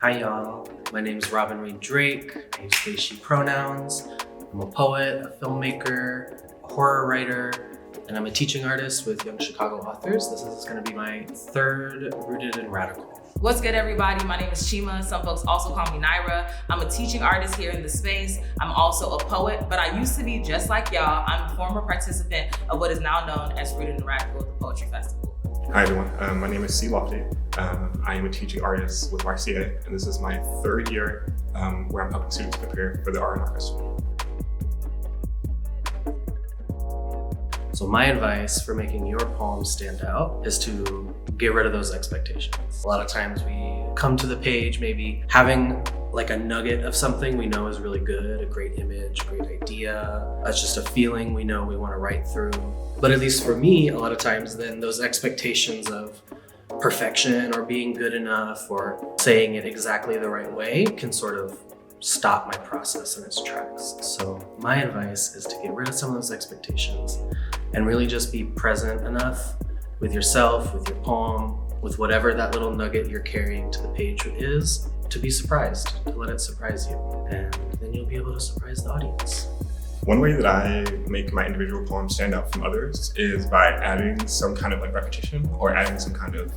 Hi y'all, my name is Reid Drake. I use they, she pronouns. I'm a poet, a filmmaker, a horror writer, and I'm a teaching artist with young Chicago authors. This is going to be my third Rooted in Radical. What's good, everybody? My name is Chima. Some folks also call me Naira. I'm a teaching artist here in the space. I'm also a poet, but I used to be just like y'all. I'm a former participant of what is now known as Rooted in Radical, the Poetry Festival. Hi everyone, my name is C. Lofty. I am a teaching artist with RCA, and this is my third year where I'm helping students prepare for the R&R Festival. So my advice for making your poem stand out is to get rid of those expectations. A lot of times we come to the page maybe having like a nugget of something we know is really good, a great image, a great idea. That's just a feeling we know we want to write through. But at least for me, a lot of times then those expectations of perfection or being good enough or saying it exactly the right way can sort of stop my process in its tracks. So my advice is to get rid of some of those expectations and really just be present enough with yourself, with your poem, with whatever that little nugget you're carrying to the page is, to be surprised, to let it surprise you. And then you'll be able to surprise the audience. One way that I make my individual poems stand out from others is by adding some kind of repetition or adding some kind of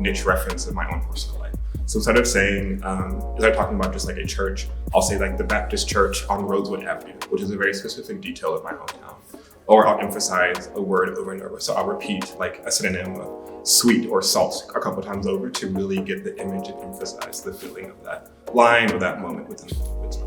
niche reference in my own personal life. So instead of saying, instead of talking about just a church, I'll say the Baptist Church on Rosewood Avenue, which is a very specific detail of my hometown. Or I'll emphasize a word over and over. So I'll repeat a synonym of sweet or salt a couple times over to really get the image and emphasize the feeling of that line or that moment within it.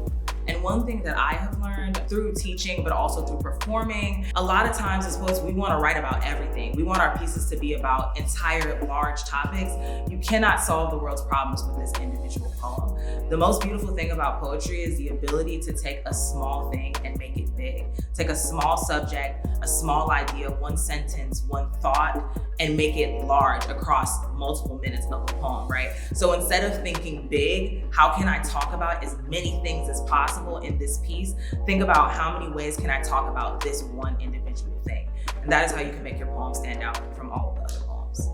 And one thing that I have learned through teaching, but also through performing, a lot of times I suppose we want to write about everything. We want our pieces to be about entire large topics. You cannot solve the world's problems with this individual poem. The most beautiful thing about poetry is the ability to take a small thing and make it big. Take a small subject, a small idea, one sentence, one thought, and make it large across multiple minutes of a poem, right? So instead of thinking big, how can I talk about as many things as possible in this piece? Think about how many ways can I talk about this one individual thing? And that is how you can make your poem stand out from all of the other poems.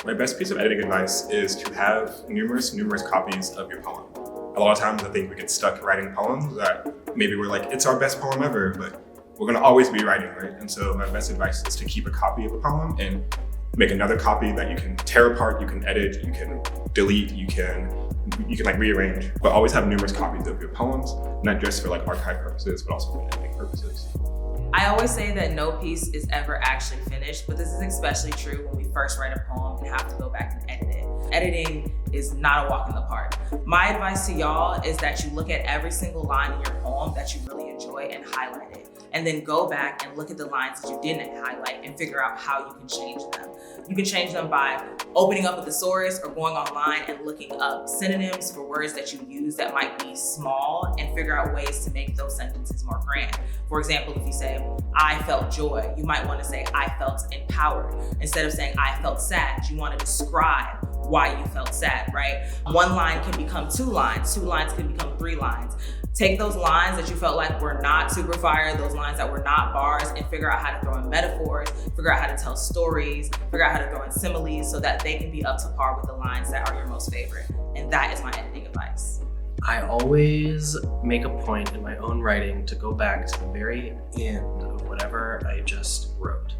My best piece of editing advice is to have numerous copies of your poem. A lot of times I think we get stuck writing poems that maybe we're it's our best poem ever, but we're gonna always be writing, right? And so my best advice is to keep a copy of a poem and make another copy that you can tear apart, you can edit, you can delete, you can rearrange, but always have numerous copies of your poems, not just for archive purposes, but also for editing purposes. I always say that no piece is ever actually finished, but this is especially true when we first write a poem and have to go back and edit it. Editing is not a walk in the park. My advice to y'all is that you look at every single line in your poem that you really enjoy and highlight it. And then go back and look at the lines that you didn't highlight and figure out how you can change them. You can change them by opening up a thesaurus or going online and looking up synonyms for words that you use that might be small and figure out ways to make those sentences more grand. For example, if you say, I felt joy, you might want to say, I felt empowered. Instead of saying, I felt sad, you want to describe why you felt sad, right? One line can become two lines can become three lines. Take those lines that you felt were not super fire, those lines that were not bars, and figure out how to throw in metaphors, figure out how to tell stories, figure out how to throw in similes so that they can be up to par with the lines that are your most favorite. And that is my editing advice. I always make a point in my own writing to go back to the very end of whatever I just wrote.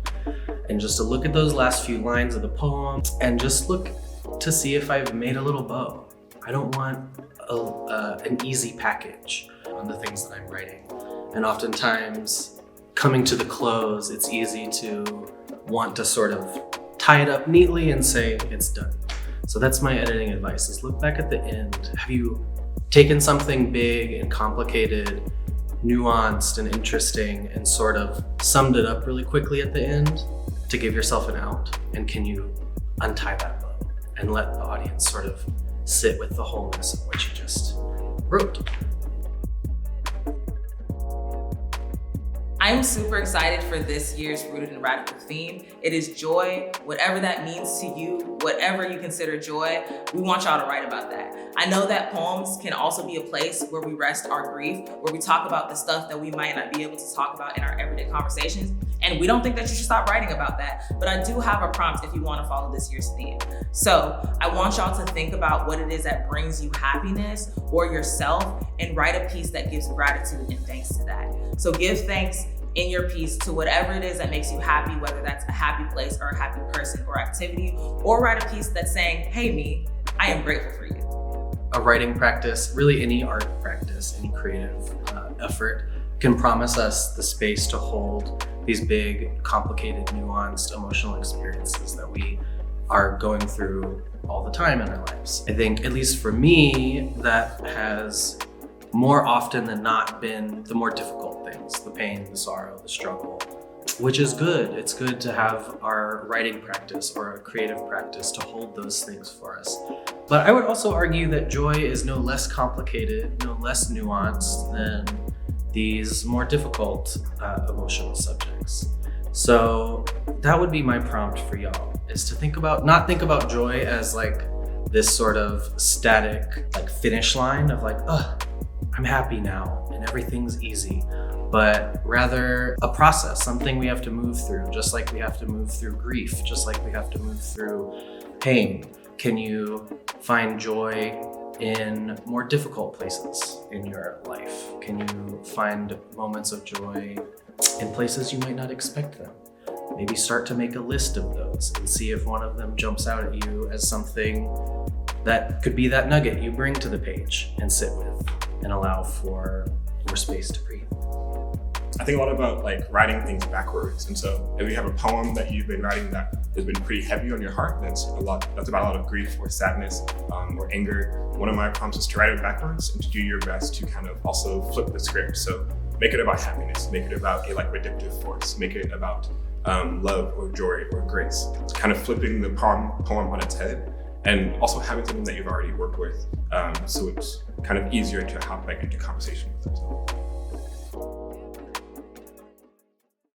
And just to look at those last few lines of the poem and just look to see if I've made a little bow. I don't want an easy package on the things that I'm writing. And oftentimes, coming to the close, it's easy to want to sort of tie it up neatly and say it's done. So that's my editing advice, is look back at the end. Have you taken something big and complicated, nuanced and interesting, and sort of summed it up really quickly at the end to give yourself an out? And can you untie that bow and let the audience sort of sit with the wholeness of what you just wrote? I'm super excited for this year's Rooted in Radical theme. It is joy, whatever that means to you, whatever you consider joy, we want y'all to write about that. I know that poems can also be a place where we rest our grief, where we talk about the stuff that we might not be able to talk about in our everyday conversations. And we don't think that you should stop writing about that, but I do have a prompt if you want to follow this year's theme. So I want y'all to think about what it is that brings you happiness or yourself and write a piece that gives gratitude and thanks to that. So give thanks in your piece to whatever it is that makes you happy, whether that's a happy place or a happy person or activity, or write a piece that's saying, hey me, I am grateful for you. A writing practice, really any art practice, any creative effort, can promise us the space to hold these big, complicated, nuanced emotional experiences that we are going through all the time in our lives. I think, at least for me, that has more often than not been the more difficult things, the pain, the sorrow, the struggle, which is good. It's good to have our writing practice or our creative practice to hold those things for us. But I would also argue that joy is no less complicated, no less nuanced than these more difficult emotional subjects. So that would be my prompt for y'all, is to not think about joy as like this sort of static like finish line of like, I'm happy now and everything's easy, but rather a process, something we have to move through, just like we have to move through grief, just like we have to move through pain. Can you find joy in more difficult places in your life? Can you find moments of joy in places you might not expect them? Maybe start to make a list of those and see if one of them jumps out at you as something that could be that nugget you bring to the page and sit with and allow for more space to breathe. I think a lot about like writing things backwards. And so if you have a poem that you've been writing that has been pretty heavy on your heart, that's about a lot of grief or sadness or anger, one of my prompts is to write it backwards and to do your best to kind of also flip the script. So make it about happiness, make it about a like redemptive force, make it about love or joy or grace. It's kind of flipping the poem on its head, and also having something that you've already worked with, so it's kind of easier to hop back into conversation with them.